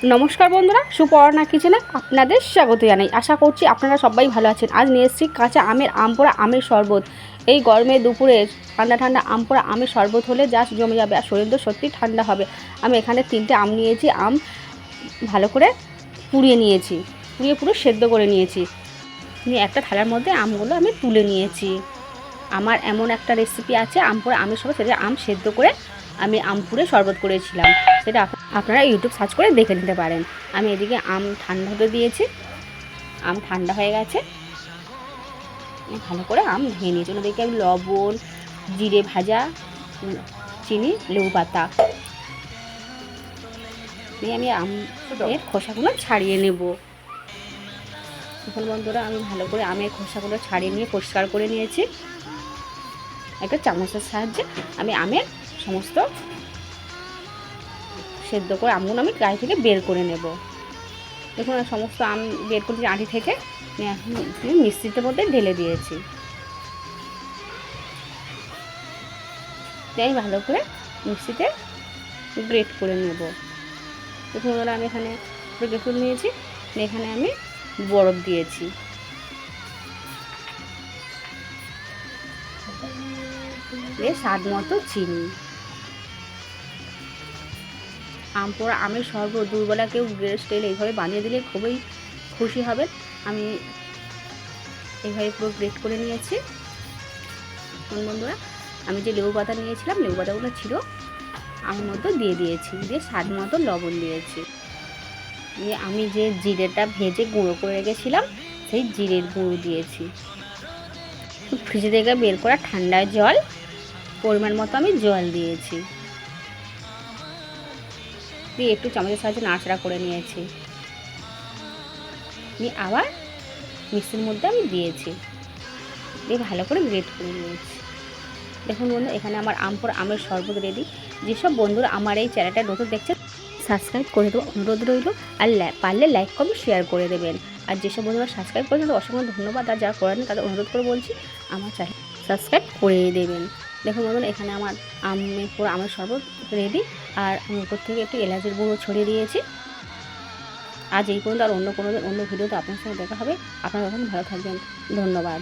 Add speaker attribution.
Speaker 1: নমস্কার বন্ধুরা, সুপর্ণা কিচেনে আপনাদের স্বাগত জানাই। আশা করছি আপনারা সবাই ভালো আছেন। আজ নিয়ে এসেছি কাঁচা আমের আমপোড়া আমের শরবত। এই গরমে দুপুরে ঠান্ডা ঠান্ডা আমপোড়া আমের শরবত হলে জাস্ট জমে যাবে, আর শরীর তো সত্যি ঠান্ডা হবে। আমি এখানে 3টে আম নিয়েছি। আম ভালো করে পুড়িয়ে নিয়েছি, পুরো সেদ্ধ করে নিয়েছি। নিয়ে একটা থালার মধ্যে আমগুলো আমি তুলে নিয়েছি। আমার এমন একটা রেসিপি আছে আমপোড়া আমের শরবত, সেটা আম সেদ্ধ করে আমি আম পুড়ে শরবত করেছিলাম। সেটা আপনারা ইউটিউব সার্চ করে দেখে নিতে পারেন। আমি এদিকে আম ঠান্ডা হতে দিয়েছি। আম ঠান্ডা হয়ে গেছে, ভালো করে আম ধুয়ে নিয়েছি। ওদিকে আমি লবণ, জিরে ভাজা, চিনি, লেবু পাতা নিয়ে আমি আমের খোসাগুলো ছাড়িয়ে নেব। এখন বন্ধুরা আমি ভালো করে আমের খোসাগুলো ছাড়িয়ে নিয়ে পরিষ্কার করে নিয়েছি। একটা চামচের সাহায্যে আমি আমের সমস্ত সেদ্ধ করে আমগুলো আমি গায়ে থেকে বের করে নেব। দেখুন সমস্ত আম বের করে আঁটি থেকে মিক্সির মধ্যে ঢেলে দিয়েছি। তাই ভালো করে মিক্সিতে গ্রেট করে নেব। দেখুন আমি এখানে গ্রেট করে নিয়েছি। এখানে আমি বরফ দিয়েছি। স্বাদ মতো চিনি। আমপোড়া আমের শরবত দুর্বলা কেউ গেস্ট এলে এইভাবে বানিয়ে দিলে খুবই খুশি হবেন। আমি এইভাবে পুরো গ্রেট করে নিয়েছি। বন্ধুরা আমি যে লেবু পাতা নিয়েছিলাম, লেবু পাতাগুলো ছিল আমের মধ্যে দিয়ে দিয়েছি, দিয়ে স্বাদ মতো লবণ দিয়েছি। দিয়ে আমি যে জিরেটা ভেজে গুঁড়ো করে রেখেছিলাম সেই জিরের গুঁড়ো দিয়েছি। ফ্রিজে থেকে বের করা ঠান্ডা জল পরিমাণ মতো আমি জল দিয়েছি, দিয়ে একটু চামচের সাহায্যে নাড়াচাড়া করে নিয়েছি। নিয়ে আবার মিক্সির মধ্যে আমি দিয়েছি, দিয়ে ভালো করে গ্রেট করে নিয়েছি। দেখুন বন্ধু, এখানে আমার আমপোড়া আমের শরবত রেডি। যেসব বন্ধুরা আমার এই চ্যানেলটা নতুন দেখছেন সাবস্ক্রাইব করে দেবো অনুরোধ রইল, আর পারলে লাইক কমেন্ট শেয়ার করে দেবেন। আর যেসব বন্ধুরা সাবস্ক্রাইব করেছেন তাদের অসংখ্য ধন্যবাদ। আর যারা করেন তাদের অনুরোধ করে বলছি আমার চ্যানেল সাবস্ক্রাইব করে দেবেন। দেখুন বন্ধুরা এখানে আমার আমের শরবত রেডি। আর আমি উপর থেকে একটু এলাচের গুঁড়ো ছড়িয়ে দিয়েছি। আজ এই পর্যন্ত, আর অন্য কোনো দিন অন্য ভিডিওতে আপনার সঙ্গে দেখা হবে। আপনারা তখন ভালো থাকবেন। ধন্যবাদ।